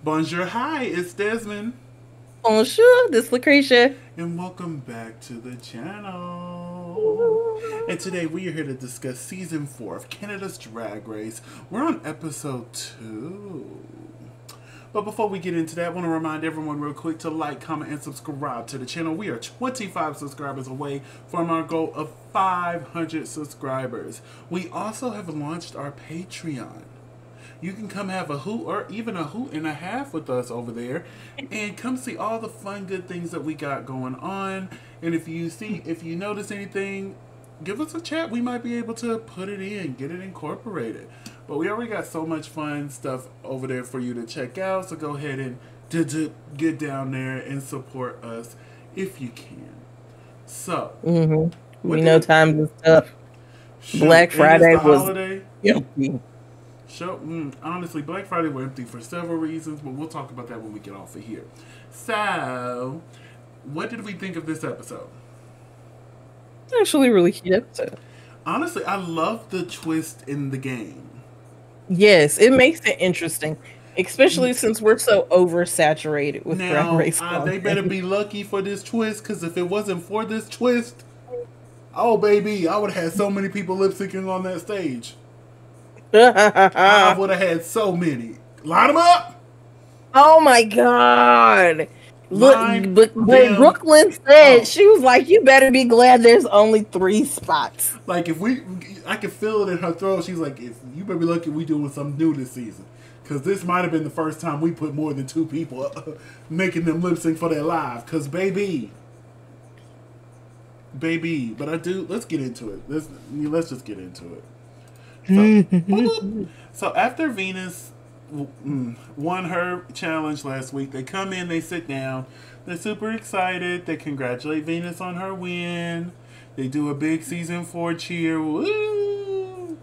Bonjour, hi, it's Desmond, Bonjour, this LaCresha. and welcome back to the channel. And today we are here to discuss season 4 of Canada's Drag Race. We're on episode 2. But before we get into that, I want to remind everyone real quick to like, comment, and subscribe to the channel. We are 25 subscribers away from our goal of 500 subscribers. We also have launched our Patreon. You can come have a hoot or even a hoot and a half with us over there and come see all the fun, good things that we got going on. And if you notice anything, give us a chat. We might be able to put it in, get it incorporated. But we already got so much fun stuff over there for you to check out. So go ahead and get down there and support us if you can. So, We know times and stuff. Black and it's Friday the was holiday. empty. Honestly, Black Friday were empty for several reasons, but we'll talk about that when we get off of here. So, what did we think of this episode? Actually, really cute episode. Honestly, I love the twist in the game. Yes, it makes it interesting, especially since we're so oversaturated with Drag Now, Race they better content. be lucky for this twist, because if it wasn't for this twist, oh baby, I would have had so many people lip syncing on that stage. I would have had so many. Line them up! Oh my god! Line Look, but them Brooklyn said up. she was like, "You better be glad there's only 3 spots." Like I could feel it in her throat. She's like, "If you better be lucky we doing something new this season, because this might have been the first time we put more than 2 people making them lip sync for their live. Because baby. But let's get into it. Let's just get into it. So after Venus won her challenge last week, they come in, they sit down, they're super excited, they congratulate Venus on her win, they do a big season 4 cheer, woo!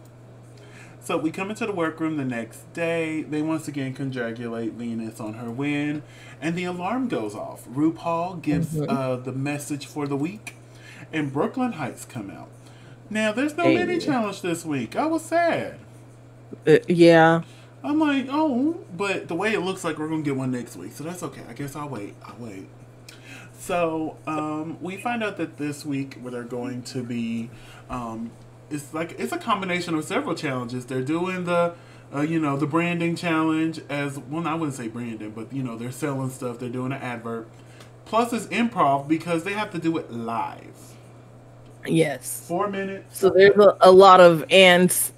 So we come into the workroom the next day, they once again congratulate Venus on her win, and the alarm goes off. RuPaul gives the message for the week, and Brooklyn Heights come out. Now, there's no mini challenge this week. I was sad. Yeah. I'm like, oh, but the way it looks like we're going to get one next week. So that's okay. I guess I'll wait. So, we find out that this week where they're going to be, it's a combination of several challenges. They're doing the branding challenge as, well, I wouldn't say branding, but, they're selling stuff. They're doing an advert. Plus, it's improv because they have to do it live. Yes. 4 minutes. So there's a lot of ands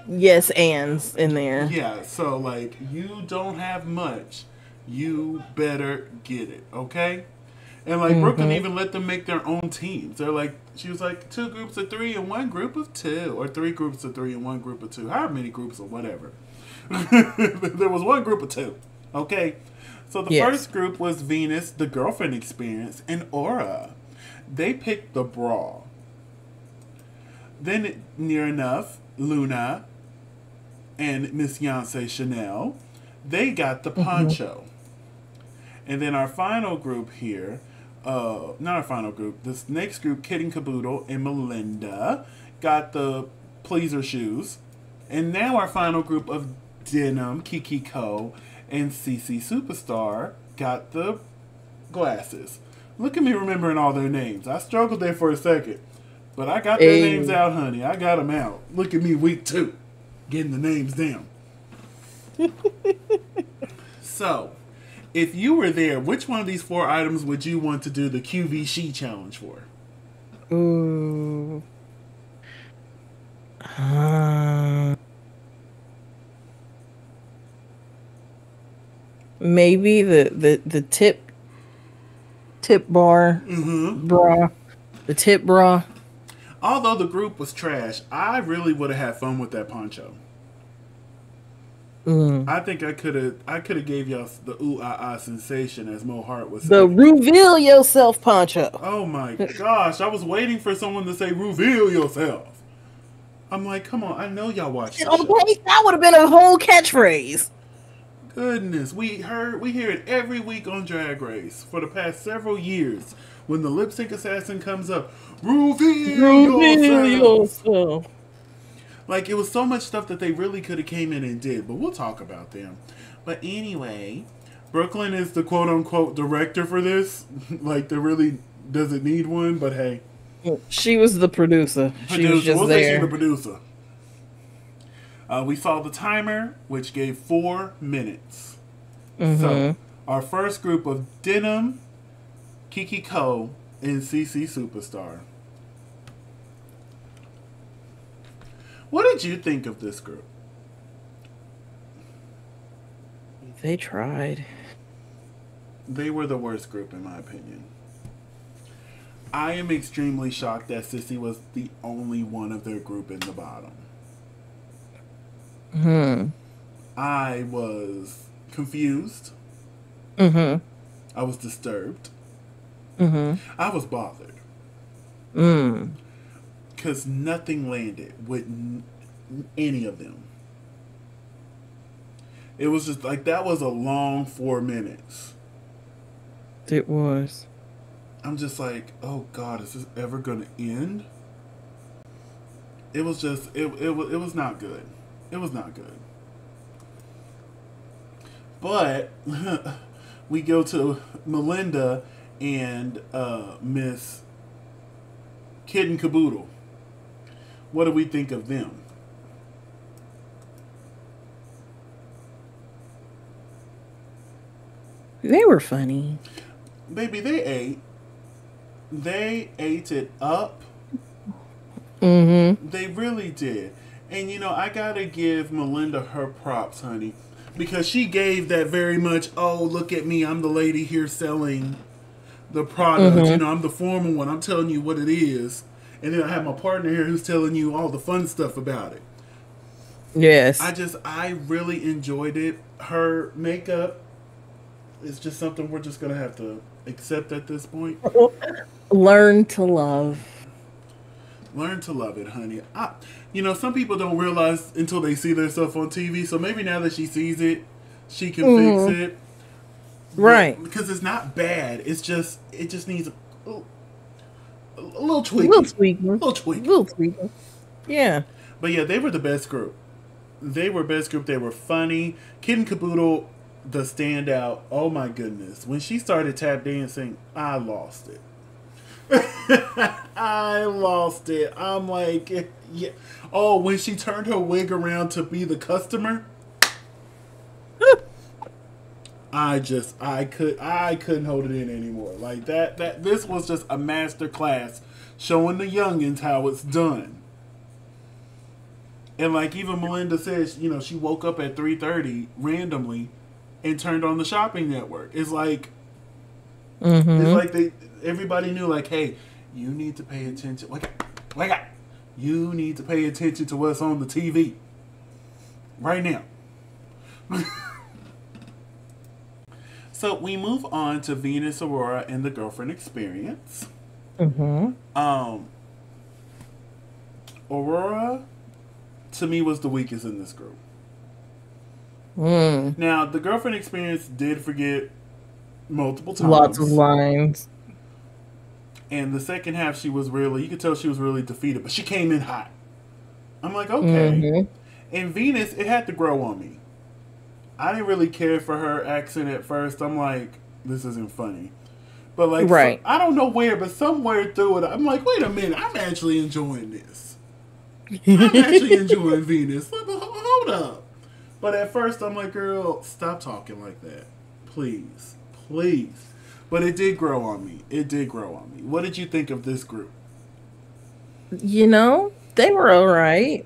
in there. Yeah, so like you don't have much. You better get it, okay? And like Brooklyn even let them make their own teams. She was like 2 groups of 3 and 1 group of 2, or 3 groups of 3 and 1 group of 2, however many groups or whatever. There was 1 group of 2, okay? So the first group was Venus, the girlfriend experience, and Aura. They picked the bra. Then, near enough, Luna and Miss Yonsei Chanel, they got the poncho. And then our final group here, not our final group, this next group, Kid and Caboodle and Melinda, got the pleaser shoes. And now our final group of Denim, Kiki Ko, and CC Superstar got the glasses. Look at me remembering all their names. I struggled there for a second. But I got their names out, honey. I got them out. Look at me, week 2. Getting the names down. So, if you were there, which one of these 4 items would you want to do the QV She challenge for? Ooh. Maybe the tip bar bra. The tip bra. Although the group was trash, I really would have had fun with that poncho. I think I could have gave y'all the ooh ah ah sensation, as Mo Hart was saying. The reveal yourself poncho. Oh my gosh, I was waiting for someone to say reveal yourself. I'm like, come on, I know y'all watch the show. That would have been a whole catchphrase. Goodness, we hear it every week on Drag Race for the past several years. When the lip sync assassin comes up, reveal yourself. Like, it was so much stuff that they really could have came in and did, but we'll talk about them. But anyway, Brooklyn is the quote unquote director for this. Like, there really doesn't need one, but hey. She was the producer. She was Producer. just We'll say she's there. the producer. We saw the timer, which gave 4 minutes. So, our first group of Denim, Kiki Cole, and CC Superstar. What did you think of this group? They tried. They were the worst group, in my opinion. I am extremely shocked that Sissy was the only one of their group in the bottom. I was confused. I was disturbed. I was bothered. Because nothing landed with any of them. It was just like, that was a long 4 minutes. It was. I'm just like, oh God, is this ever going to end? It was just, it was not good. It was not good. But we go to Melinda and Miss Kid and Caboodle. What do we think of them? They were funny. Baby, they ate. They ate it up. They really did. And you know, I gotta give Melinda her props, honey. Because she gave that very much, oh, look at me, I'm the lady here selling the product. You know, I'm the formal one. I'm telling you what it is. And then I have my partner here who's telling you all the fun stuff about it. Yes. I really enjoyed it. Her makeup is just something we're just going to have to accept at this point. Learn to love. Learn to love it, honey. You know, some people don't realize until they see their stuff on TV. So maybe now that she sees it, she can fix it. Right. Because it's not bad. It just needs a little tweaking. Little tweaking. Yeah. But yeah, they were the best group. They were best group. They were funny. Kid and Caboodle, the standout. Oh my goodness. When she started tap dancing, I lost it. I lost it. I'm like, yeah. Oh, when she turned her wig around to be the customer, I couldn't hold it in anymore. Like that this was just a master class showing the youngins how it's done. And like even Melinda says, you know, she woke up at 3:30 randomly and turned on the shopping network. It's like everybody knew, like, hey, you need to pay attention. Wake up. You need to pay attention to what's on the TV right now. So we move on to Venus, Aurora, and the girlfriend experience. Aurora, to me, was the weakest in this group. Now, the girlfriend experience did forget multiple times. Lots of lines. And the second half, you could tell she was really defeated, but she came in hot. I'm like, okay. And Venus, it had to grow on me. I didn't really care for her accent at first. I'm like, this isn't funny. But like, right. I don't know where, but somewhere through it, I'm like, wait a minute, I'm actually enjoying this. I'm actually enjoying Venus. Hold up. But at first, I'm like, girl, stop talking like that. Please. But it did grow on me. What did you think of this group? You know, they were all right.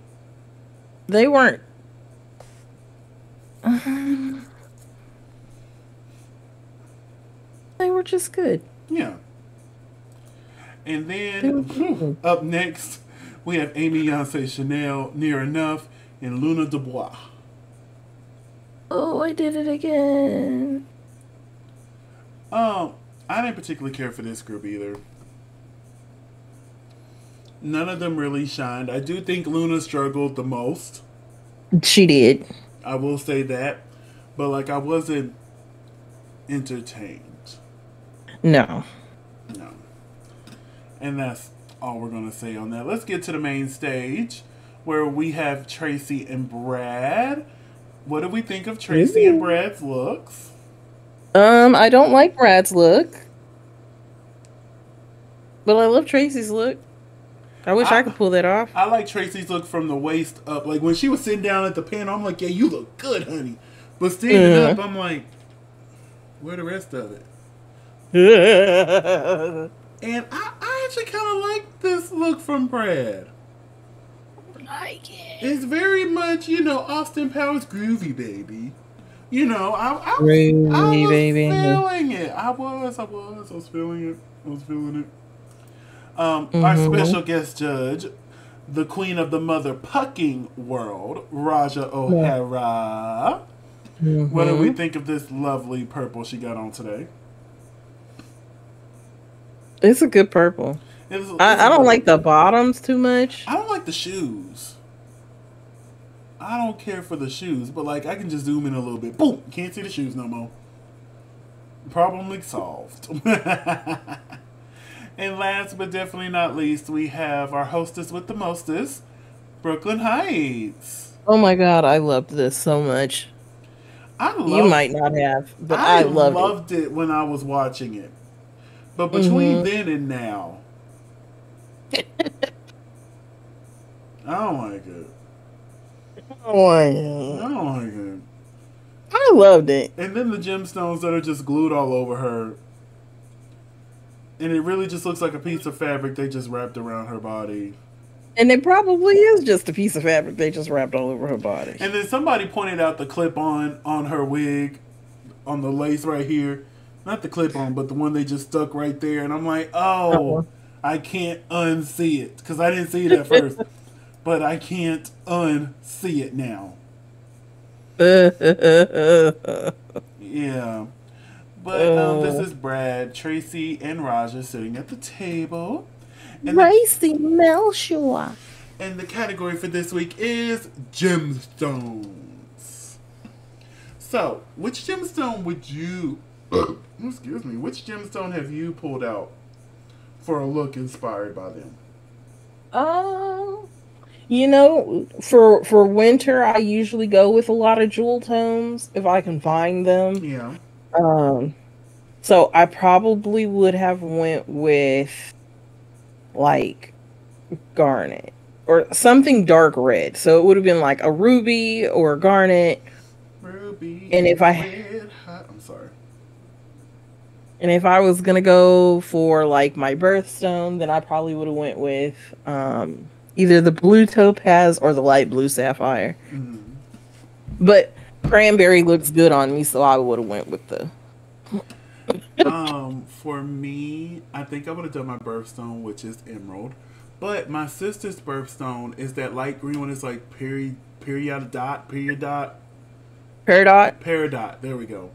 They weren't. They were just good. Yeah. And then up next, we have Amy Yonsei Chanel, Near Enough, and Luna Dubois. Oh, I did it again. I didn't particularly care for this group either. None of them really shined. I do think Luna struggled the most. She did. I will say that. But like, I wasn't entertained. No. And that's all we're going to say on that. Let's get to the main stage where we have Tracy and Brad. What do we think of Tracy and Brad's looks? I don't like Brad's look, but I love Tracy's look. I wish I I could pull that off. I like Tracy's look from the waist up. Like when she was sitting down at the panel, I'm like, yeah, you look good, honey. But standing up, I'm like, where the rest of it? And I actually kind of like this look from Brad. Like it. It's very much, Austin Powers groovy, baby. I Groovy, was baby. feeling it. I was feeling it. I was feeling it. Our Mm-hmm. special guest judge, the queen of the mother pucking world, Raja Yeah. O'Hara. What do we Mm-hmm. think of this lovely purple she got on today? It's a good purple. It's I a don't good like the look. bottoms too much. I don't like the shoes. I don't care for the shoes, but like I can just zoom in a little bit. Boom! Can't see the shoes no more. Problem solved. And last but definitely not least, we have our hostess with the mostest, Brooklyn Heights. Oh my god, I loved this so much. I You love might not have, but I I loved it. loved it when I was watching it. But between Mm-hmm. then and now, I don't like it. Oh, I don't like it. I loved it. And then the gemstones that are just glued all over her. And it really just looks like a piece of fabric they just wrapped around her body. And it probably is just a piece of fabric they just wrapped all over her body. And then somebody pointed out the clip on her wig, on the lace right here. Not the clip on, but the one they just stuck right there. And I'm like, oh, I can't unsee it. Because I didn't see it at first. But I can't unsee it now. Yeah. But this is Brad, Tracy, and Raja sitting at the table. And Racy Melchor. and the category for this week is gemstones. So, which gemstone would you... excuse me. Which gemstone have you pulled out for a look inspired by them? Um, for winter, I usually go with a lot of jewel tones if I can find them. Yeah. Um, so I probably would have went with like garnet or something dark red. So it would have been like a ruby or a garnet. Ruby And if I red hot. I'm sorry. and if I was gonna go for like my birthstone, then I probably would have went with either the blue topaz or the light blue sapphire. Mm. But cranberry looks good on me, so I would have went with the. For me, I think I would have done my birthstone, which is emerald. But my sister's birthstone is that light green one. It's like period dot. Peridot. Peridot. There we go.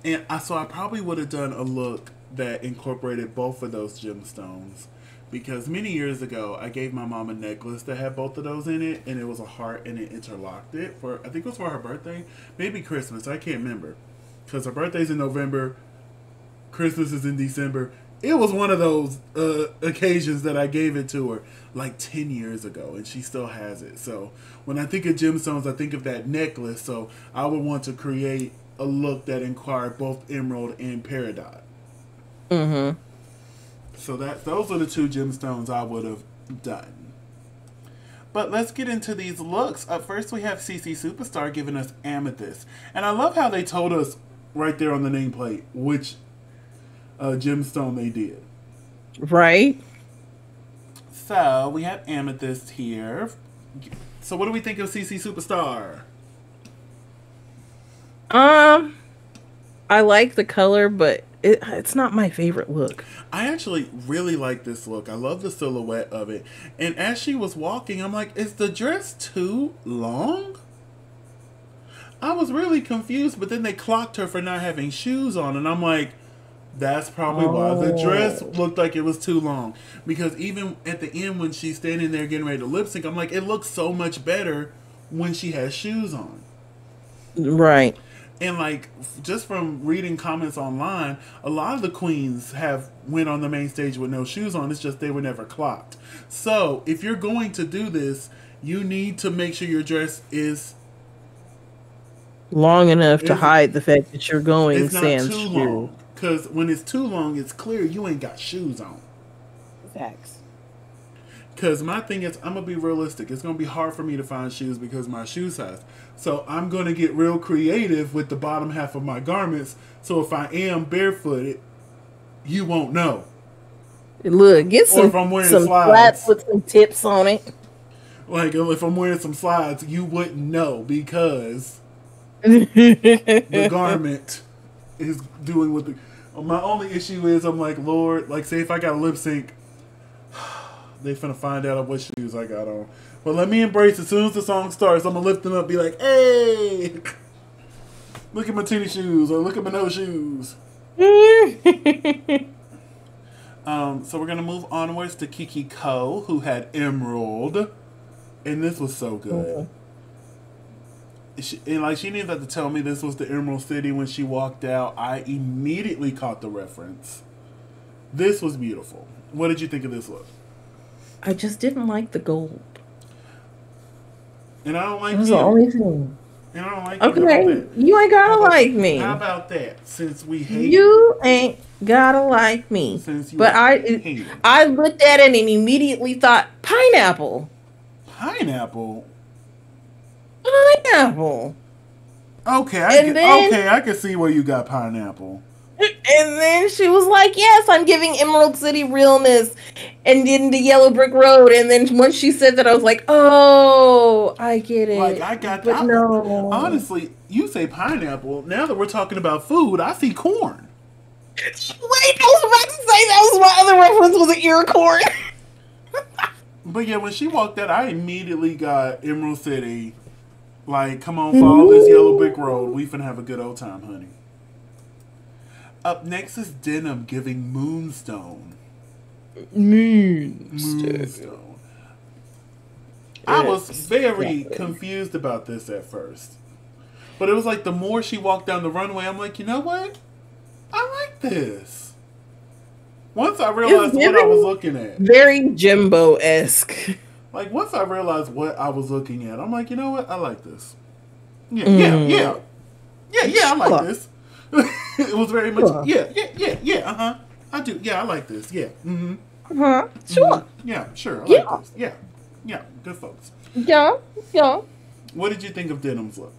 And so I probably would have done a look that incorporated both of those gemstones. Because many years ago, I gave my mom a necklace that had both of those in it, and it was a heart, and it interlocked it for, I think it was for her birthday, maybe Christmas, I can't remember. Because her birthday's in November, Christmas is in December. It was one of those occasions that I gave it to her like 10 years ago, and she still has it. So when I think of gemstones, I think of that necklace. So I would want to create a look that inquired both emerald and peridot. Mm-hmm. So those are the two gemstones I would have done. But let's get into these looks. Up first, we have CC Superstar giving us amethyst, and I love how they told us right there on the nameplate which gemstone they did. Right. So we have amethyst here. So what do we think of CC Superstar? I like the color, but it's not my favorite look. I actually really like this look. I love the silhouette of it. And as she was walking, I'm like, is the dress too long? I was really confused, but then they clocked her for not having shoes on, and I'm like, that's probably why the dress looked like it was too long. Because even at the end when she's standing there getting ready to lip sync, I'm like, it looks so much better when she has shoes on. Right. And like, just from reading comments online, a lot of the queens have went on the main stage with no shoes on. It's just they were never clocked. So if you're going to do this, you need to make sure your dress is long enough to hide the fact that you're going It's not sans too shoes. long. Because when it's too long, it's clear you ain't got shoes on. Facts. Because my thing is, I'm going to be realistic. It's going to be hard for me to find shoes because of my shoe size. So I'm going to get real creative with the bottom half of my garments. So if I am barefooted, you won't know. Look, get some, if I'm wearing some slides with some tips on it. Like, if I'm wearing some slides, you wouldn't know because the garment is doing what the... My only issue is, I'm like, Lord, like, say if I got a lip sync, they finna find out what shoes I got on. But let me embrace, as soon as the song starts, I'm gonna lift them up, be like, hey, look at my titty shoes, or look at my no shoes. So we're gonna move onwards to Kiki Ko, who had Emerald, and this was so good. She didn't have to tell me this was the Emerald City when she walked out. I immediately caught the reference. This was beautiful. What did you think of this look? I just didn't like the gold. And I don't like That was you. the only thing. And I don't like okay, you ain't gotta like me. How about that? Since we hate you ain't gotta like me. Since you but I looked at it and immediately thought pineapple. Pineapple. Pineapple. Okay, I can see where you got pineapple. And then she was like, yes, I'm giving Emerald City realness. And then the Yellow Brick Road. And then once she said that, I was like, oh, I get it. Like, I got that. No. Honestly, you say pineapple. Now that we're talking about food, I see corn. Wait, I was about to say that was my other reference, was an ear corn. But yeah, when she walked out, I immediately got Emerald City. Like, come on, follow this Yellow Brick Road. We finna have a good old time, honey. Up next is Denim giving Moonstone. Moonstone. I was very confused about this at first. But it was like the more she walked down the runway, I'm like, you know what? I like this. Once I realized what I was looking at. Very Jimbo-esque. Like, once I realized what I was looking at, I'm like, you know what? I like this. Yeah, I like this. It was very much, I do. Yeah, I like this. Yeah. Mm-hmm. Uh-huh. Sure. Mm-hmm. Yeah, sure. I like this. Yeah. Yeah, good folks. Yeah. What did you think of Denim's look?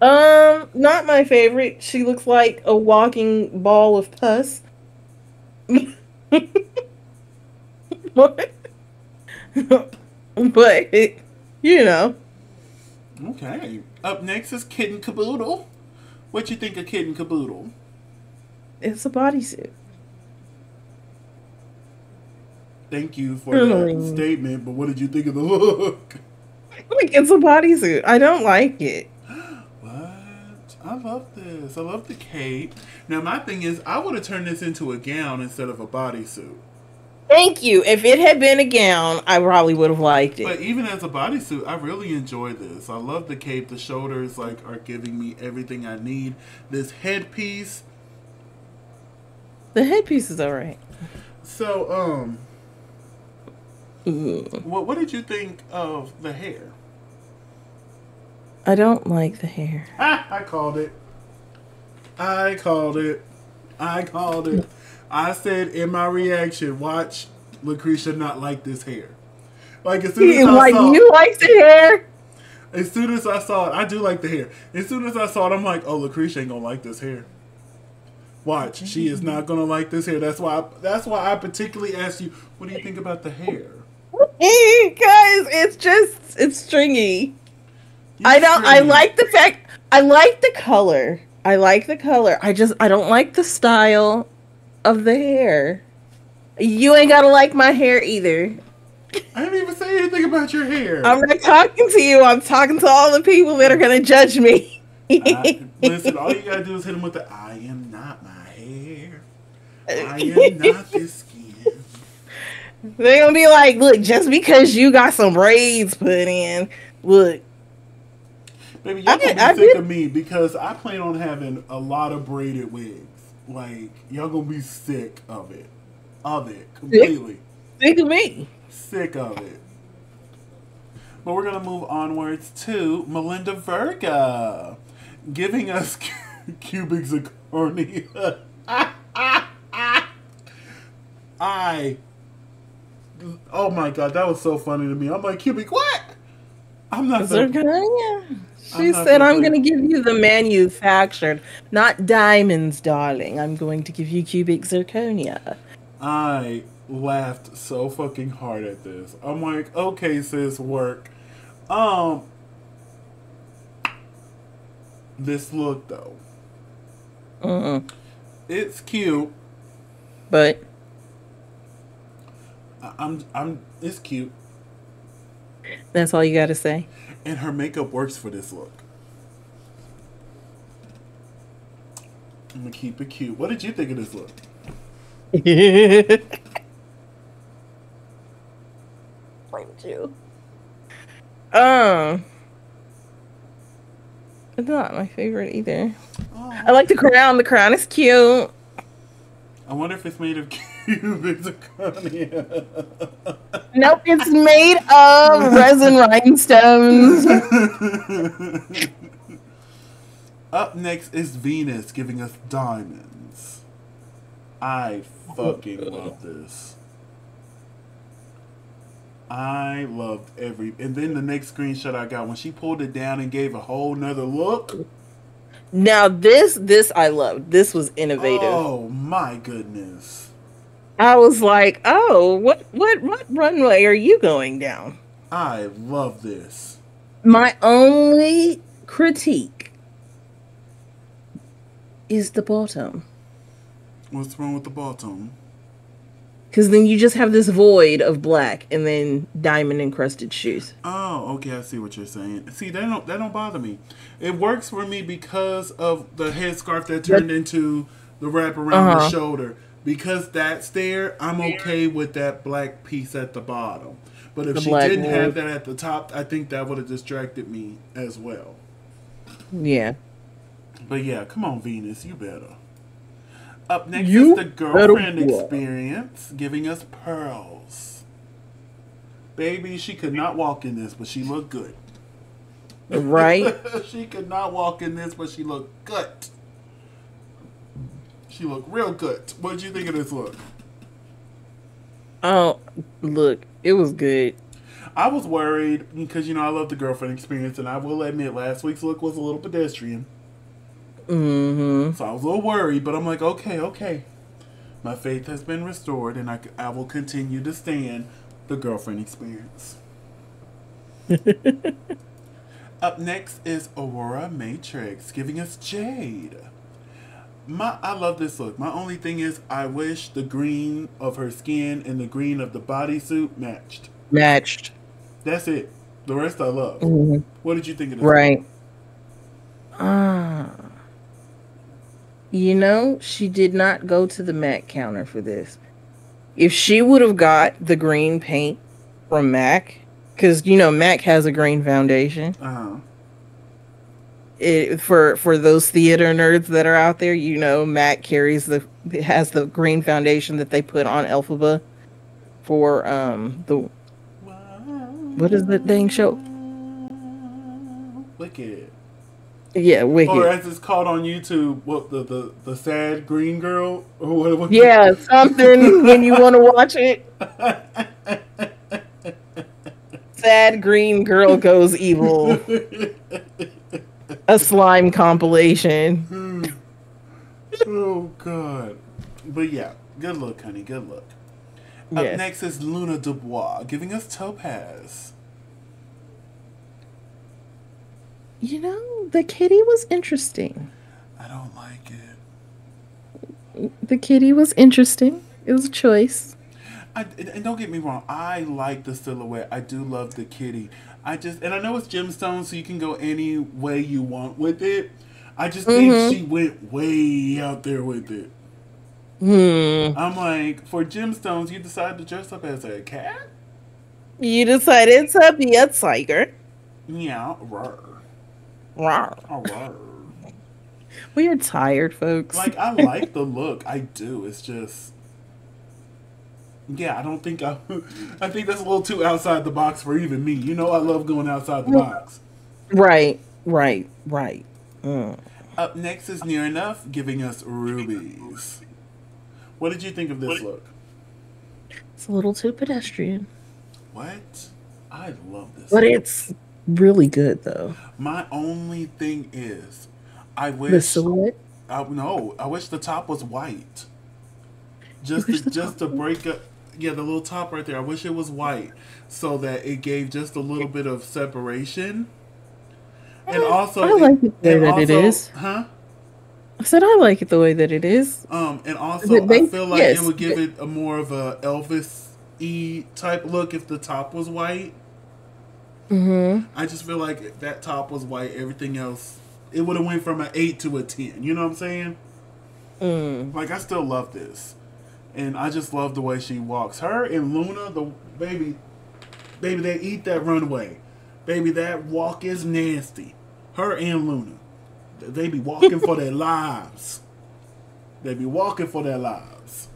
Not my favorite. She looks like a walking ball of pus. But you know. Okay. Up next is Kitten Caboodle. What you think of Kitten Caboodle? It's a bodysuit. Thank you for that statement, but what did you think of the look? Like, it's a bodysuit. I don't like it. What? I love this. I love the cape. Now, my thing is, I would have turned this into a gown instead of a bodysuit. Thank you. If it had been a gown, I probably would have liked it. But even as a bodysuit, I really enjoy this. I love the cape. The shoulders are giving me everything I need. This headpiece. The headpiece is alright. So, what did you think of the hair? I don't like the hair. I called it. I said in my reaction, watch LaCresha not like this hair. Like, as soon as you like the hair? As soon as I saw it, I do like the hair. As soon as I saw it, I'm like, oh, LaCresha ain't gonna like this hair. Watch, she is not gonna like this hair. That's why I particularly asked you, what do you think about the hair? Guys, it's stringy. I like the fact, I like the color. I don't like the style of the hair. You ain't gotta like my hair either. I didn't even say anything about your hair. I'm not talking to you. I'm talking to all the people that are gonna judge me. Listen, all you gotta do is hit them with the I am not my hair. I am not this skin. They're gonna be like, look, just because you got some braids put in, look. Baby, y'all gonna be sick of me because I plan on having a lot of braided wigs. Like, y'all gonna be sick of it. Completely. Sick of me. Sick of it. But we're gonna move onwards to Melinda Verga, giving us cubic zirconia. Oh my god, that was so funny to me. I'm like, cubic what? I'm not zirconia. She said, I'm going to give you the manufactured, not diamonds, darling. I'm going to give you cubic zirconia. I laughed so fucking hard at this. I'm like, okay, sis, work. This look though. It's cute. But it's cute. That's all you gotta say. And her makeup works for this look. I'm gonna keep it cute. What did you think of this look? Thank you. It's not my favorite either. Oh. I like the crown. The crown is cute. I wonder if it's made of cubic zirconia. Nope, it's made of resin rhinestones. Up next is Venus giving us diamonds. I fucking love this. I loved every... And then the next screenshot I got, when she pulled it down and gave a whole nother look. Now this I loved. This was innovative. Oh my goodness. I was like, oh, what runway are you going down? I love this. My only critique is the bottom. What's wrong with the bottom? Because then you just have this void of black and then diamond encrusted shoes. Oh, okay, I see what you're saying. See, that don't bother me. It works for me because of the headscarf that turned into the wrap around the shoulder. Because that's there, I'm okay with that black piece at the bottom. But if she didn't have that at the top, I think that would have distracted me as well. Yeah. But yeah, come on, Venus, you better. Up next is the girlfriend experience, giving us pearls. Baby, she could not walk in this, but she looked good. Right? She could not walk in this, but she looked good. She looked real good. What did you think of this look? Oh, look, it was good. I was worried because, I love the girlfriend experience, and I will admit last week's look was a little pedestrian. Mm-hmm. So I was a little worried, but I'm like, okay. My faith has been restored, and I will continue to stand the girlfriend experience. Up next is Aurora Matrix, giving us Jade. I love this look. My only thing is, I wish the green of her skin and the green of the bodysuit matched. That's it. The rest I love. Mm-hmm. What did you think of this? Right. She did not go to the MAC counter for this. If she would have got the green paint from MAC, because, MAC has a green foundation. For those theater nerds that are out there, MAC has the green foundation that they put on Elphaba for what is that dang show? Wicked. Yeah, Wicked. Or as it's called on YouTube, what the sad green girl or what? Yeah, something when you want to watch it. Sad green girl goes evil. A slime compilation. Oh God! But yeah, good look, honey. Good look. Yes. Up next is Luna Dubois, giving us Topaz. The kitty was interesting. I don't like it. The kitty was interesting. It was a choice. And don't get me wrong, I like the silhouette. I do love the kitty. And I know it's gemstones, so you can go any way you want with it. I just think she went way out there with it. I'm like, for gemstones, you decided to dress up as a cat? You decided to be a tiger? Yeah, rawr. We are tired, folks. Like, I like the look. I do. It's just... Yeah, I don't think I think that's a little too outside the box for even me. You know, I love going outside the box. Right, right, right. Mm. Up next is Near Enough, giving us rubies. What did you think of this look? It's a little too pedestrian. What? I love this But look. it's really good, though. My only thing is, I wish... The silhouette? No, I wish the top was white. You wish the Just to top break up... Yeah, the little top right there. I wish it was white so that it gave just a little bit of separation. And also... I like it the way that it is. Huh? I said I like it the way that it is. And also, I feel like it would give it a more of a Elvis-y type look if the top was white. Mm-hmm. I just feel like if that top was white, everything else, it would have went from an 8 to a 10. You know what I'm saying? Mm. Like, I still love this. And I just love the way she walks. Her and Luna, the baby, they eat that runway. Baby, that walk is nasty. Her and Luna. They be walking for their lives. They be walking for their lives.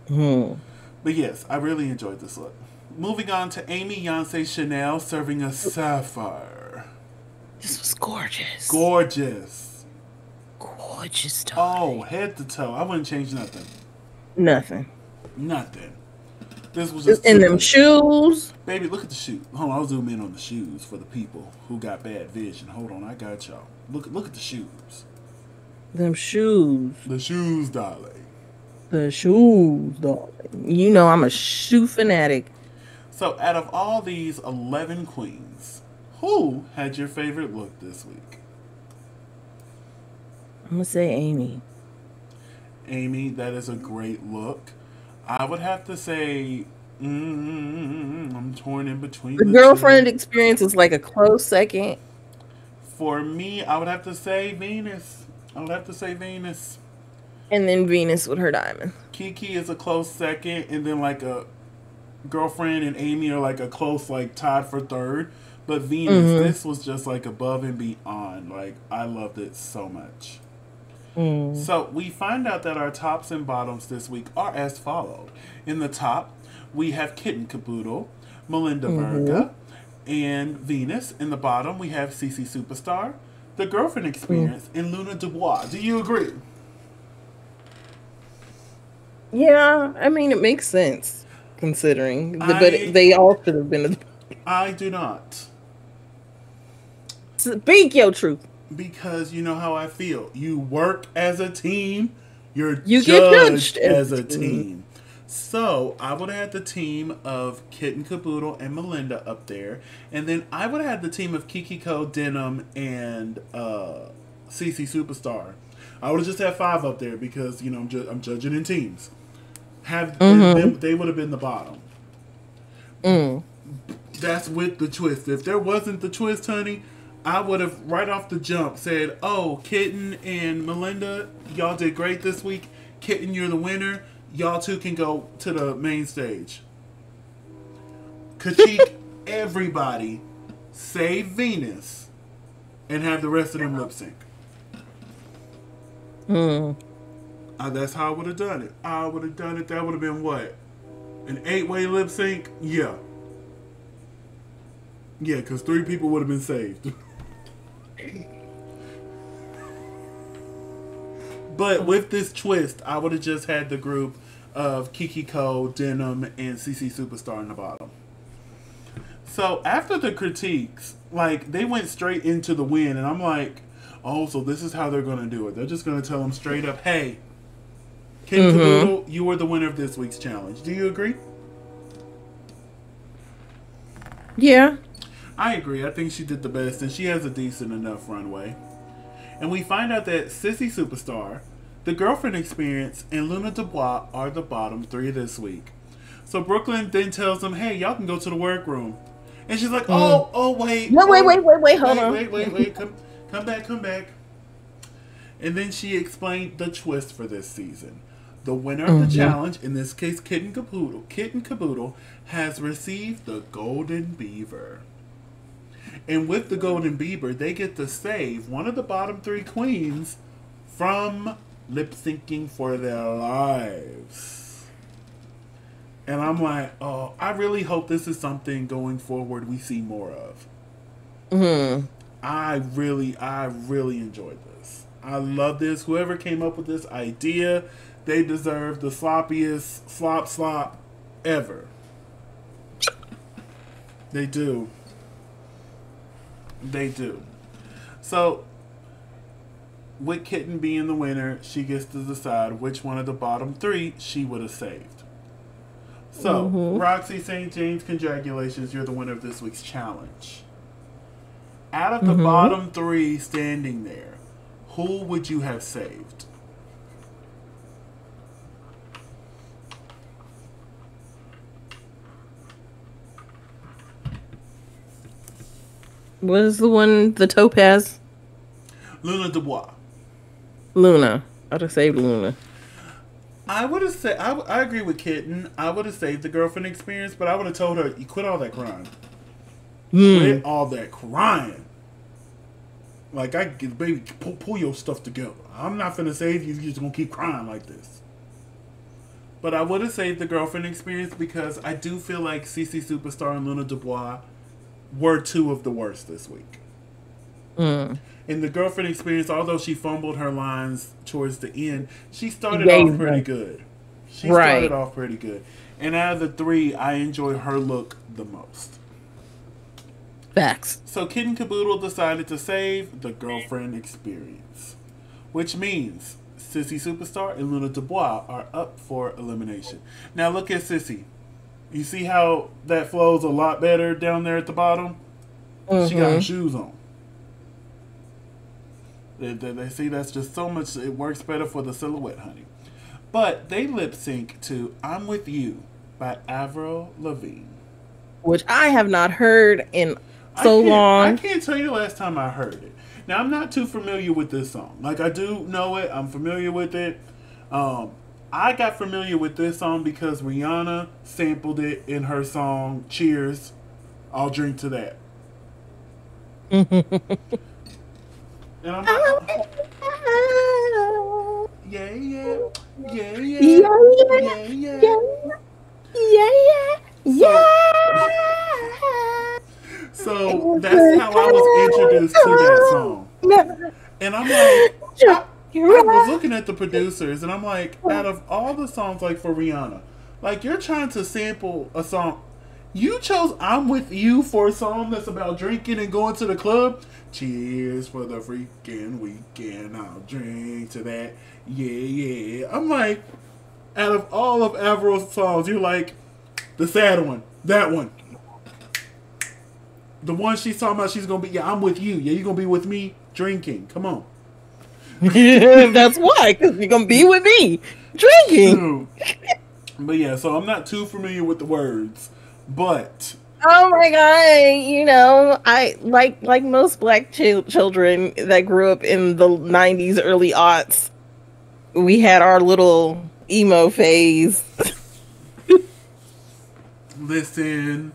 Mm. But yes, I really enjoyed this look. Moving on to Amy Yonsei Chanel serving a sapphire. This was gorgeous. Gorgeous. Gorgeous. Oh, head to toe. I wouldn't change nothing. Nothing. Nothing. This was just... In them shoes. Baby, look at the shoes. Hold on, I'll zoom in on the shoes for the people who got bad vision. Hold on, I got y'all. Look at the shoes. Them shoes. The shoes, darling. The shoes, darling. You know I'm a shoe fanatic. So, out of all these 11 queens, who had your favorite look this week? I'm going to say Amy. Amy, that is a great look. I would have to say, I'm torn in between The the girlfriend two. experience is like a close second. For me, I would have to say Venus. And then Venus with her diamond. Kiki is a close second, and then like a girlfriend and Amy are like a close, like tied for third. But Venus, this was just like above and beyond. Like, I loved it so much. So we find out that our tops and bottoms this week are as followed. In the top, we have Kitten Caboodle, Melinda Verga, and Venus. In the bottom, we have CC Superstar, The Girlfriend Experience, and Luna Dubois. Do you agree? Yeah, I mean, it makes sense considering. But they all should have been. I do not. Speak your truth. Because you know how I feel. You work as a team. You get judged judged as a team. So I would have had the team of Kitten Caboodle and Melinda up there. And then I would have had the team of Kiki Co, Denim, and CC Superstar. I would have just had 5 up there because, you know, I'm judging in teams. They would have been the bottom. That's with the twist. If there wasn't the twist, honey, I would have right off the jump said, oh, Kitten and Melinda, y'all did great this week. Kitten, you're the winner. Y'all two can go to the main stage. Critique everybody, save Venus, and have the rest of them lip sync. That's how I would have done it. That would have been what? An 8-way lip sync? Yeah. Yeah, because 3 people would have been saved. But with this twist, I would have just had the group of Kiki Co, Denim, and CC Superstar in the bottom. So after the critiques, like, they went straight into the win, and I'm like, oh, so this is how they're going to do it. They're just going to tell them straight up, hey, Kitten Caboodle, you were the winner of this week's challenge. Do you agree? Yeah. I agree. I think she did the best, and she has a decent enough runway. And we find out that Sissy Superstar, The Girlfriend Experience, and Luna Dubois are the bottom 3 this week. So Brooklyn then tells them, hey, y'all can go to the workroom. And she's like, wait. No, wait, hold on. Wait, come back. And then she explained the twist for this season. The winner of the challenge, in this case Kitten Caboodle, has received the Golden Beaver. And with the Golden Beaver, they get to save one of the bottom 3 queens from lip syncing for their lives. And I'm like, oh, I really hope this is something going forward we see more of. I really enjoyed this. I love this. Whoever came up with this idea, they deserve the sloppiest slop ever. They do. They do. So, with Kitten being the winner, she gets to decide which one of the bottom three she would have saved. So, Roxy St. James, congratulations. You're the winner of this week's challenge. Out of the bottom three standing there, who would you have saved? What is the one, the topaz? Luna Dubois. Luna. I'd have saved Luna. I would have said, I agree with Kitten. I would have saved the girlfriend experience, but I would have told her, you quit all that crying. Quit all that crying. Like, baby, pull your stuff together. I'm not finna save you. You're just gonna keep crying like this. But I would have saved the girlfriend experience because I do feel like CC Superstar and Luna Dubois were two of the worst this week. In the girlfriend experience, although she fumbled her lines towards the end, she started off pretty good. She started off pretty good. And out of the three, I enjoy her look the most. Facts. So Kitten Caboodle decided to save the girlfriend experience. Which means Sissy Superstar and Luna Dubois are up for elimination. Now look at Sissy. You see how that flows a lot better down there at the bottom? She got her shoes on. They see that's just so much, it works better for the silhouette, honey. But they lip sync to I'm With You by Avril Lavigne. Which I have not heard in so long. I can't tell you the last time I heard it. Now, I'm not too familiar with this song. Like, I do know it. I'm familiar with it. I got familiar with this song because Rihanna sampled it in her song Cheers. I'll drink to that. And I'm like, yeah, yeah, yeah, yeah. So that's how I was introduced to that song. And I'm like, I was looking at the producers and I'm like, out of all the songs like for Rihanna, like you're trying to sample a song. You chose I'm With You for a song that's about drinking and going to the club. Cheers for the freaking weekend. I'll drink to that. Yeah, yeah. I'm like, out of all of Avril's songs, you're like, the sad one. That one. The one she's talking about, she's going to be, yeah, I'm with you. Yeah, you're going to be with me drinking. Come on. That's why, because you're going to be with me drinking. But yeah, so I'm not too familiar with the words. But oh my god, you know, I like most black children that grew up in the 90s, early aughts, we had our little emo phase. Listen,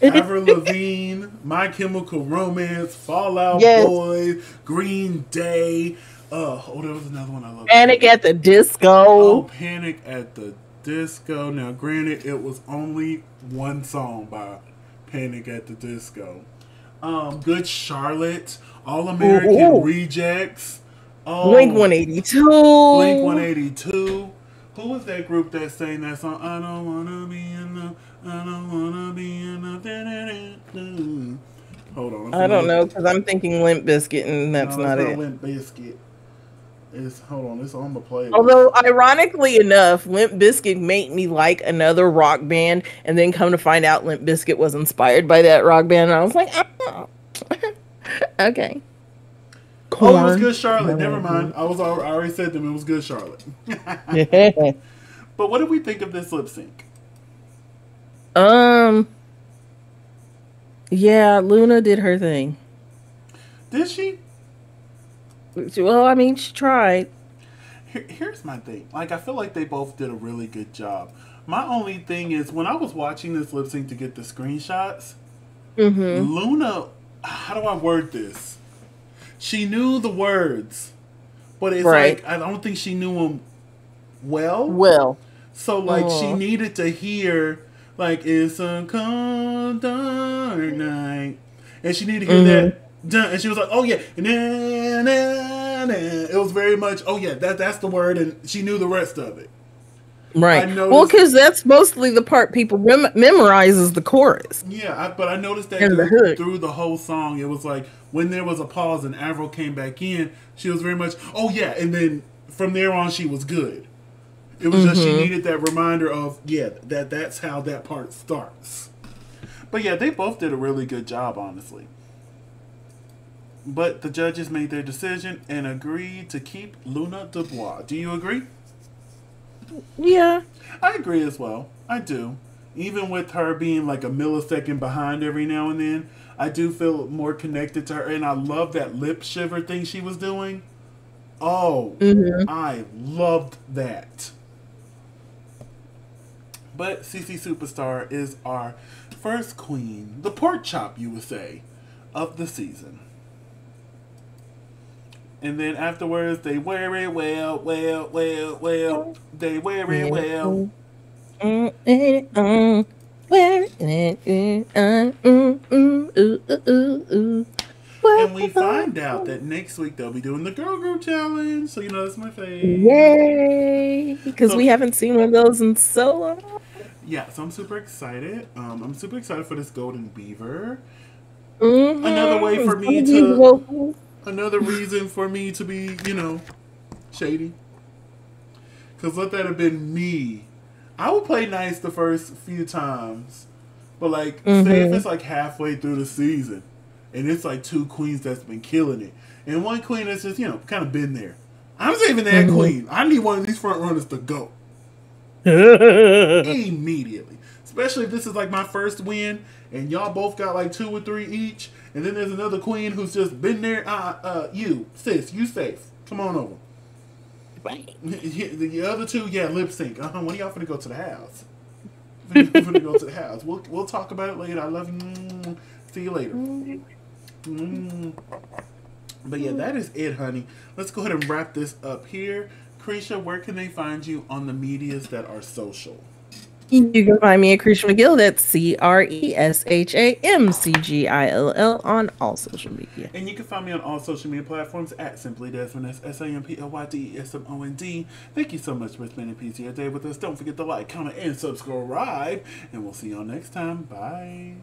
Avril Lavigne, My Chemical Romance, Fall Out Boy, Green Day. There was another one I loved. Panic at the Disco. Oh, Panic at the Disco. Now, granted, it was only one song by Panic at the Disco. Good Charlotte, All American Rejects. Blink 182. Blink 182. Who was that group that sang that song? I don't wanna be enough. I don't wanna be enough. Hold on. I don't know because I'm thinking Limp Bizkit and that's not it. Limp Bizkit. Hold on, it's on the playlist. Although, ironically enough, Limp Bizkit made me like another rock band, and then come to find out Limp Bizkit was inspired by that rock band, and I was like, oh. Okay. Corn. Oh, it was Good Charlotte. Never mind. I already said them. It was Good Charlotte. But what did we think of this lip sync? Yeah, Luna did her thing. Did she? Well, I mean, she tried. Here's my thing. Like, I feel like they both did a really good job. My only thing is, when I was watching this lip sync to get the screenshots, Luna, how do I word this? She knew the words, but it's like, I don't think she knew them well. So like she Oh. needed to hear like it's a cold dark night, and she needed to hear Mm-hmm. that. And she was like, "Oh yeah," nah, nah, nah. It was very much, "Oh yeah, that's the word," and she knew the rest of it. I Right. Well, noticed, because that's mostly the part people memorize is the chorus yeah, but I noticed that and the through hook. through the whole song. It was like when there was a pause and Avril came back in, she was very much, "Oh yeah," and then from there on, she was good. It was just she Mm-hmm. needed that reminder of that's how that part starts. But yeah, they both did a really good job, honestly. But the judges made their decision and agreed to keep Luna Dubois. Do you agree? Yeah. I agree as well. I do. Even with her being like a millisecond behind every now and then, I do feel more connected to her. And I love that lip shiver thing she was doing. Oh, Mm-hmm. I loved that. But CC Superstar is our first queen, the pork chop, you would say, of the season. And then afterwards, they wear it well, well, well, well. They wear it well. And we find out that next week they'll be doing the girl group challenge. So, that's my fave. Yay! Because we So, haven't seen one of those in so long. yeah, so I'm super excited. I'm super excited for this golden beaver. Another way Mm-hmm. for It's me gonna be to, vocal. another reason for me to be, shady. Because let that have been me. I would play nice the first few times. But, like, say if Mm-hmm. it's, like, halfway through the season. And it's, like, two queens that's been killing it. And one queen that's just, kind of been there. I'm saving that Mm-hmm. queen. I need one of these front runners to go. Immediately. Especially if this is, like, my first win. And y'all both got, like, 2 or 3 each. And then there's another queen who's just been there. You, sis, you safe. Come on over. Right. The other two, yeah, lip sync. When are y'all finna go to the house? When y'all finna go to the house? We'll talk about it later. I love you. See you later. But yeah, that is it, honey. Let's go ahead and wrap this up here. Cretia, where can they find you on the medias that are social? You can find me at Cresha McGill. That's CreshaMcGill on all social media. And you can find me on all social media platforms at Simply Desmond. That's SamplyDesmond. Thank you so much for spending a piece of your day with us. Don't forget to like, comment, and subscribe. And we'll see y'all next time. Bye.